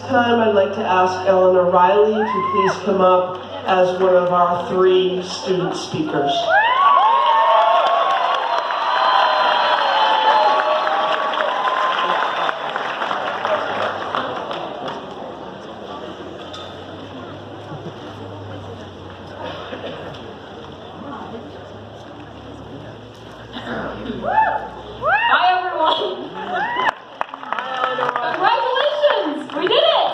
time, I'd like to ask Eleanor Riley to please come up as one of our 3 student speakers. Hi everyone! Congratulations! We did it!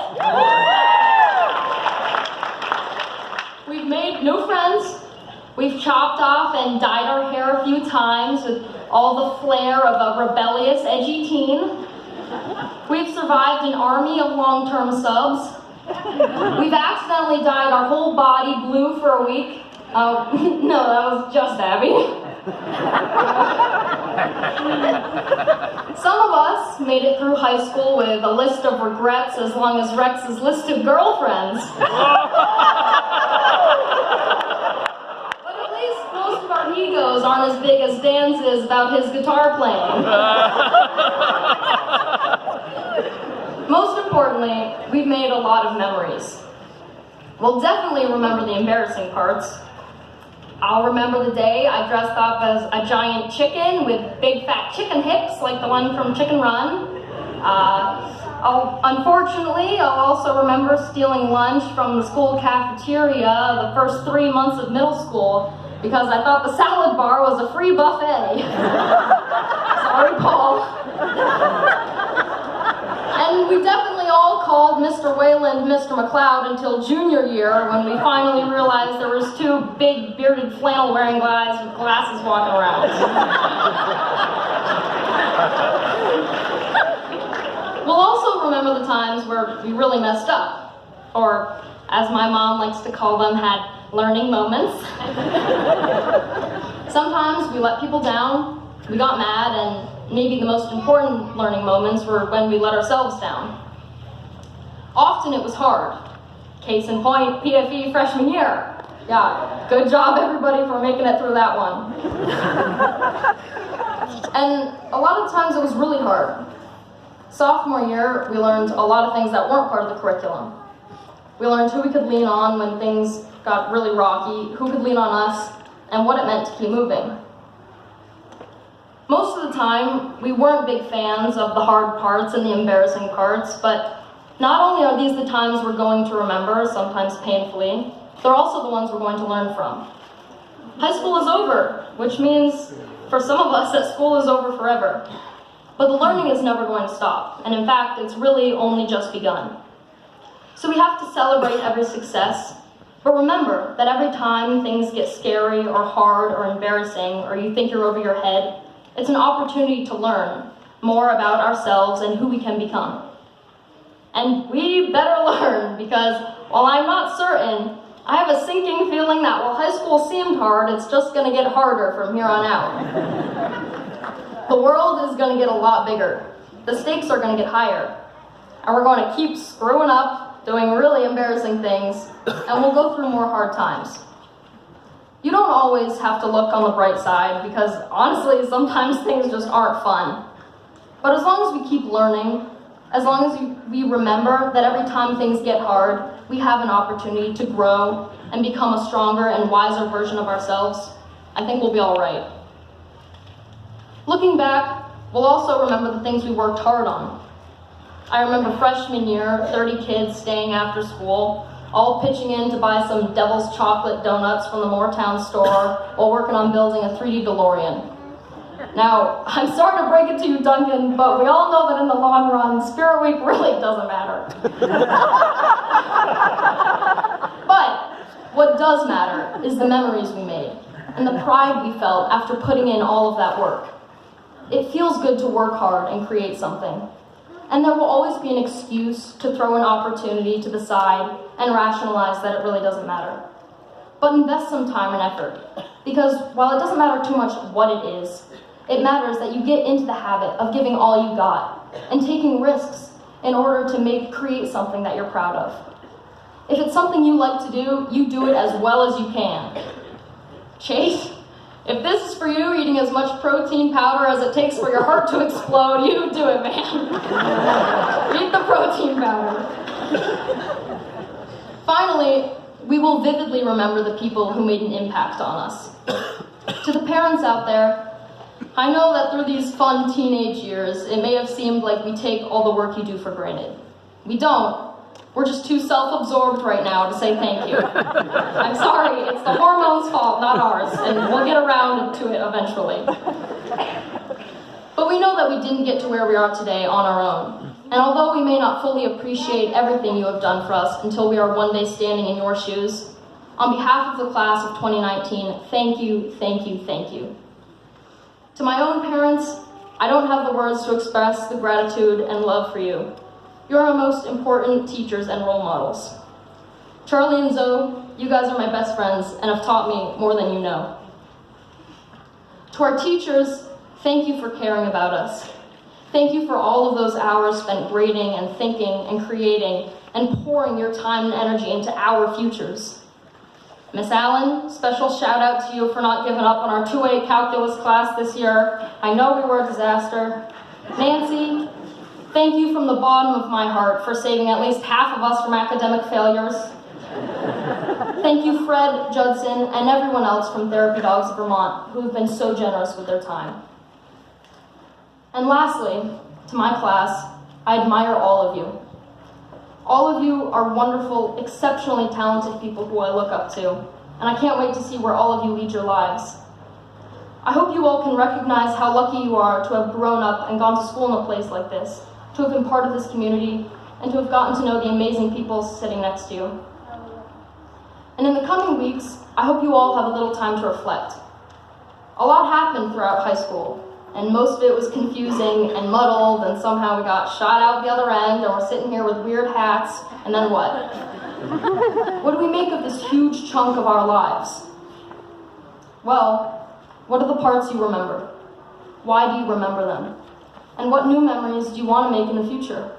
We've made new friends. We've chopped off and dyed our hair a few times with all the flair of a rebellious, edgy teen. We've survived an army of long-term subs. We've accidentally dyed our whole body blue for a week. Oh, no, that was just Abby. Some of us made it through high school with a list of regrets as long as Rex's list of girlfriends. But at least most of our egos aren't as big as Dan's is about his guitar playing. Most importantly, we've made a lot of memories. We'll definitely remember the embarrassing parts. I'll remember the day I dressed up as a giant chicken with big fat chicken hips like the one from Chicken Run. Unfortunately, I'll also remember stealing lunch from the school cafeteria the first 3 months of middle school because I thought the salad bar was a free buffet. Sorry, Paul. And we definitely all called Mr. Wayland Mr. McLeod until junior year when we finally realized there was 2 big bearded flannel-wearing guys with glasses walking around. We'll also remember the times where we really messed up, or as my mom likes to call them, had learning moments. Sometimes we let people down, we got mad, and maybe the most important learning moments were when we let ourselves down. Often it was hard. Case in point, PFE freshman year. Yeah, good job everybody for making it through that one. And a lot of times it was really hard. Sophomore year, we learned a lot of things that weren't part of the curriculum. We learned who we could lean on when things got really rocky, who could lean on us, and what it meant to keep moving. Most of the time, we weren't big fans of the hard parts and the embarrassing parts, but not only are these the times we're going to remember, sometimes painfully, they're also the ones we're going to learn from. High school is over, which means for some of us that school is over forever. But the learning is never going to stop, and in fact, it's really only just begun. So we have to celebrate every success, but remember that every time things get scary or hard or embarrassing, or you think you're over your head, it's an opportunity to learn more about ourselves and who we can become. And we better learn, because while I'm not certain, I have a sinking feeling that while high school seemed hard, it's just going to get harder from here on out. The world is going to get a lot bigger. The stakes are going to get higher. And we're going to keep screwing up, doing really embarrassing things, and we'll go through more hard times. You don't always have to look on the bright side, because honestly, sometimes things just aren't fun. But as long as we keep learning, as long as we remember that every time things get hard, we have an opportunity to grow and become a stronger and wiser version of ourselves, I think we'll be all right. Looking back, we'll also remember the things we worked hard on. I remember freshman year, 30 kids staying after school, all pitching in to buy some Devil's Chocolate donuts from the Moortown store while working on building a 3D DeLorean. Now, I'm sorry to break it to you, Duncan, but we all know that in the long run, Spirit Week really doesn't matter. But what does matter is the memories we made and the pride we felt after putting in all of that work. It feels good to work hard and create something. And there will always be an excuse to throw an opportunity to the side and rationalize that it really doesn't matter. But invest some time and effort, because while it doesn't matter too much what it is, it matters that you get into the habit of giving all you got and taking risks in order to create something that you're proud of. If it's something you like to do, you do it as well as you can. Chase, if this is for you, eating as much protein powder as it takes for your heart to explode, you do it, man. Eat the protein powder. Finally, we will vividly remember the people who made an impact on us. To the parents out there, I know that through these fun teenage years, it may have seemed like we take all the work you do for granted. We don't. We're just too self-absorbed right now to say thank you. I'm sorry, it's the hormones' fault, not ours, and we'll get around to it eventually. But we know that we didn't get to where we are today on our own. And although we may not fully appreciate everything you have done for us until we are one day standing in your shoes, on behalf of the class of 2019, thank you, thank you, thank you. To my own parents, I don't have the words to express the gratitude and love for you. You're our most important teachers and role models. Charlie and Zoe, you guys are my best friends and have taught me more than you know. To our teachers, thank you for caring about us. Thank you for all of those hours spent grading and thinking and creating and pouring your time and energy into our futures. Miss Allen, special shout out to you for not giving up on our 2A calculus class this year. I know we were a disaster. Nancy, thank you from the bottom of my heart for saving at least half of us from academic failures. Thank you, Fred, Judson, and everyone else from Therapy Dogs of Vermont who have been so generous with their time. And lastly, to my class, I admire all of you. All of you are wonderful, exceptionally talented people who I look up to, and I can't wait to see where all of you lead your lives. I hope you all can recognize how lucky you are to have grown up and gone to school in a place like this, to have been part of this community, and to have gotten to know the amazing people sitting next to you. And in the coming weeks, I hope you all have a little time to reflect. A lot happened throughout high school, and most of it was confusing and muddled, and somehow we got shot out the other end, and we're sitting here with weird hats, and then what? What do we make of this huge chunk of our lives? Well, what are the parts you remember? Why do you remember them? And what new memories do you want to make in the future?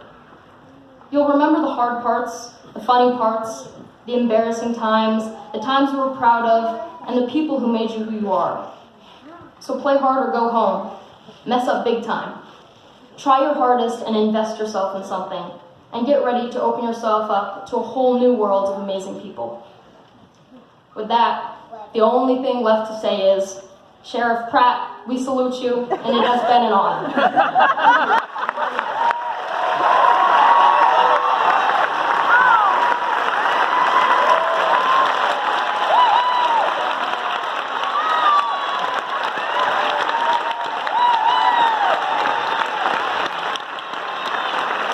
You'll remember the hard parts, the funny parts, the embarrassing times, the times you were proud of, and the people who made you who you are. So play hard or go home. Mess up big time. Try your hardest and invest yourself in something, and get ready to open yourself up to a whole new world of amazing people. With that, the only thing left to say is, Sheriff Pratt, we salute you, and it has been an honor.